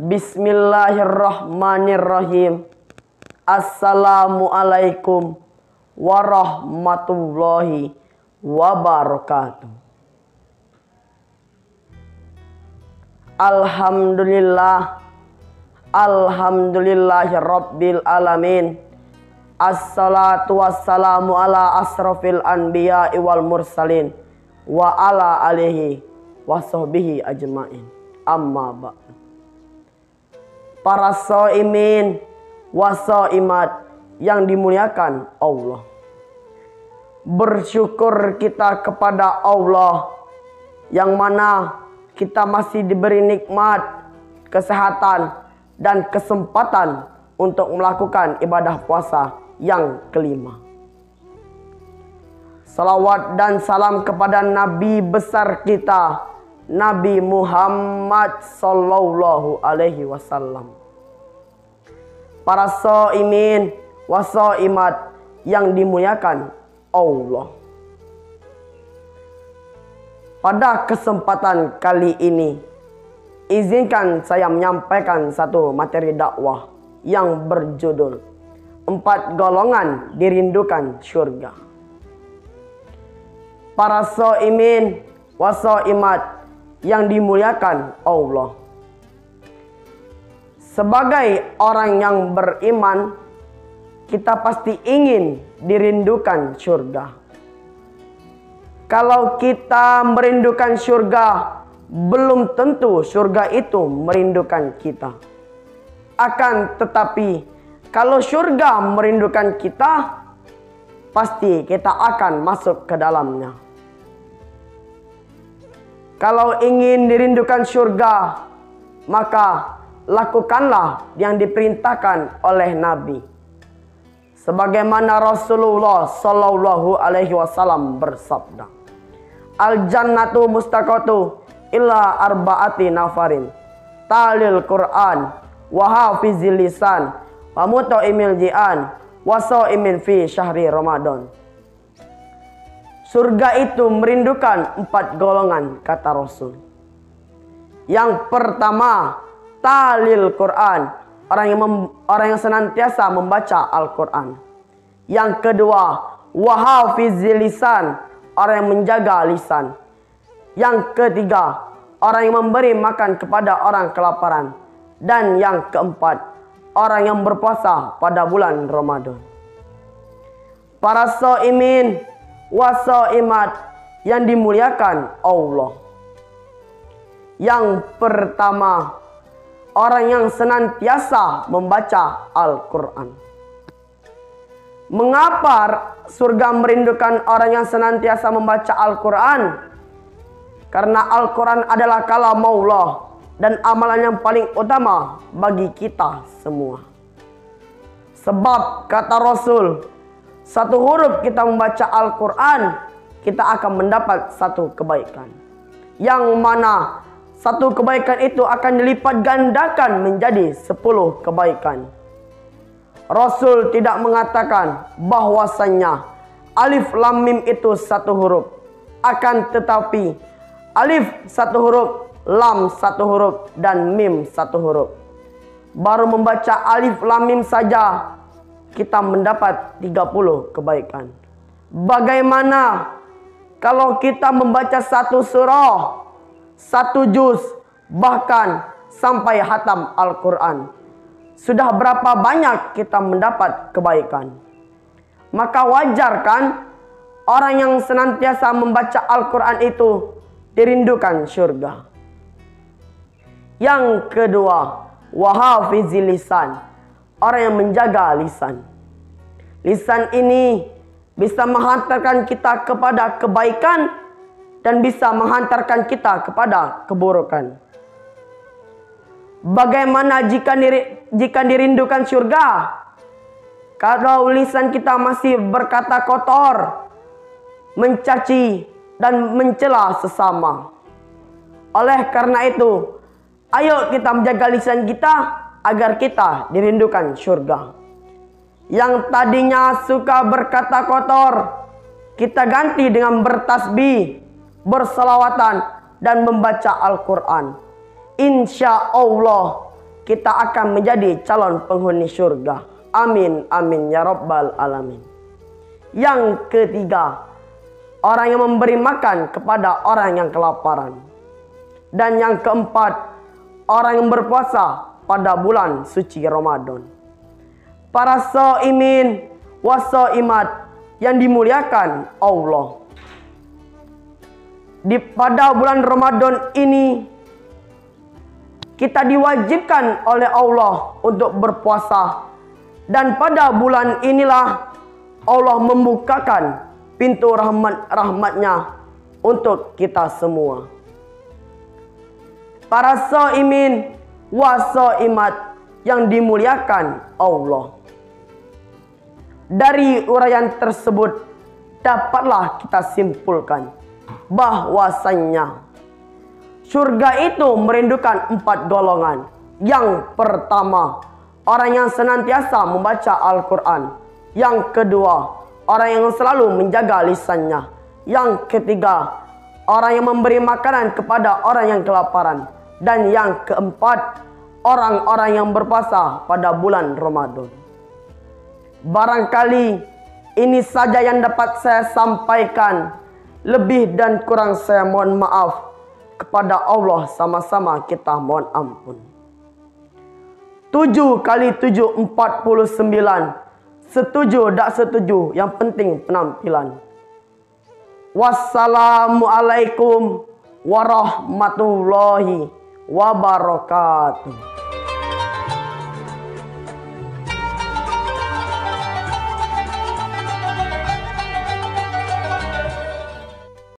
Bismillahirrahmanirrahim. Assalamualaikum warahmatullahi wabarakatuh. Alhamdulillahirabbil alamin. Assalatu wassalamu ala asrofil anbiya'i wal mursalin wa ala alihi wa sahbihi ajmain. Amma ba'du. Para shaimin wa shaimat yang dimuliakan Allah, bersyukur kita kepada Allah yang mana kita masih diberi nikmat, kesehatan, dan kesempatan untuk melakukan ibadah puasa yang kelima. Salawat dan salam kepada Nabi besar kita, Nabi Muhammad sallallahu alaihi wasallam. Para shaimin wa shaimat yang dimuliakan Allah. Pada kesempatan kali ini, izinkan saya menyampaikan satu materi dakwah yang berjudul 4 golongan dirindukan surga. Para shaimin wa shaimat yang dimuliakan Allah. Sebagai orang yang beriman, kita pasti ingin dirindukan surga. Kalau kita merindukan surga, belum tentu surga itu merindukan kita. Akan tetapi, kalau surga merindukan kita, pasti kita akan masuk ke dalamnya. Kalau ingin dirindukan surga, maka lakukanlah yang diperintahkan oleh Nabi. Sebagaimana Rasulullah sallallahu alaihi wasallam bersabda, "Al-jannatu mustaqatu illa arba'ati nafarin, talil Qur'an, wa hafizil lisan, wa muta'imil ji'an, wa sha'imin fi syahri Ramadan." Surga itu merindukan 4 golongan, kata Rasul. Yang pertama, talil Quran, orang yang senantiasa membaca Al-Quran. Yang kedua, wahafizil lisan, orang yang menjaga lisan. Yang ketiga, orang yang memberi makan kepada orang kelaparan. Dan yang keempat, orang yang berpuasa pada bulan Ramadan. Para shaimin wa shaimat yang dimuliakan Allah. Yang pertama, orang yang senantiasa membaca Al-Quran. Mengapa surga merindukan orang yang senantiasa membaca Al-Quran? Karena Al-Quran adalah kalam Allah dan amalan yang paling utama bagi kita semua. Sebab kata Rasul, satu huruf kita membaca Al-Quran, kita akan mendapat satu kebaikan. Yang mana satu kebaikan itu akan dilipat gandakan menjadi 10 kebaikan. Rasul tidak mengatakan bahwasannya alif lam mim itu satu huruf. Akan tetapi alif satu huruf, lam satu huruf, dan mim satu huruf. Baru membaca alif lam mim saja kita mendapat 30 kebaikan. Bagaimana kalau kita membaca satu surah, satu juz, bahkan sampai hatam Al-Quran? Sudah berapa banyak kita mendapat kebaikan? Maka wajar kan orang yang senantiasa membaca Al-Quran itu dirindukan surga. Yang kedua, wahafizil lisan, orang yang menjaga lisan. Lisan ini bisa menghantarkan kita kepada kebaikan dan bisa menghantarkan kita kepada keburukan. Bagaimana jika dirindukan surga? Kalau lisan kita masih berkata kotor, mencaci, dan mencela sesama. Oleh karena itu, ayo kita menjaga lisan kita agar kita dirindukan surga. Yang tadinya suka berkata kotor, kita ganti dengan bertasbih, berselawatan, dan membaca Al-Quran. Insya Allah kita akan menjadi calon penghuni surga. Amin, amin, ya rabbal alamin. Yang ketiga, orang yang memberi makan kepada orang yang kelaparan. Dan yang keempat, orang yang berpuasa pada bulan suci Ramadan. Para shaimin wassaimat yang dimuliakan Allah. Pada bulan Ramadan ini kita diwajibkan oleh Allah untuk berpuasa, dan pada bulan inilah Allah membukakan pintu rahmatnya untuk kita semua. Para shaimin wassaimat yang dimuliakan Allah. Dari uraian tersebut dapatlah kita simpulkan bahwasannya surga itu merindukan 4 golongan. Yang pertama, orang yang senantiasa membaca Al-Quran. Yang kedua, orang yang selalu menjaga lisannya. Yang ketiga, orang yang memberi makanan kepada orang yang kelaparan. Dan yang keempat, orang-orang yang berpuasa pada bulan Ramadan. Barangkali ini saja yang dapat saya sampaikan. Lebih dan kurang saya mohon maaf. Kepada Allah sama-sama kita mohon ampun. 7 kali 7 49. Setuju tak setuju, yang penting penampilan. Wassalamualaikum warahmatullahi wabarakatuh.